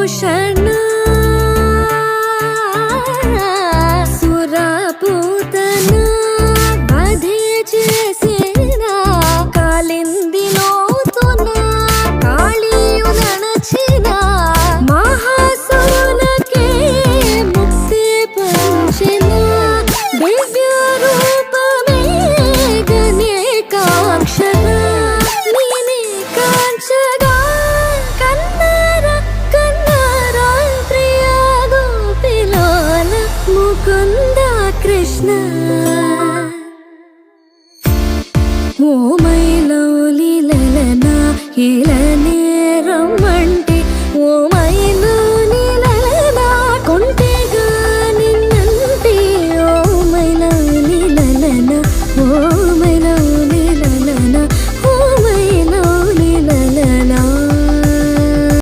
భూషణ సురపూతన వధే చేసిన కాలిందిలోతున కాళీయు నడచిన మహాసురులకే ముక్తి పంచిన దివ్య రూపమే గణేకాక్షర నీనే కాంచగా కన్నర కన్నర ప్రియ గోపిలోల ముకుంద కృష్ణ ఓ మైలౌలి లలనా ఇలని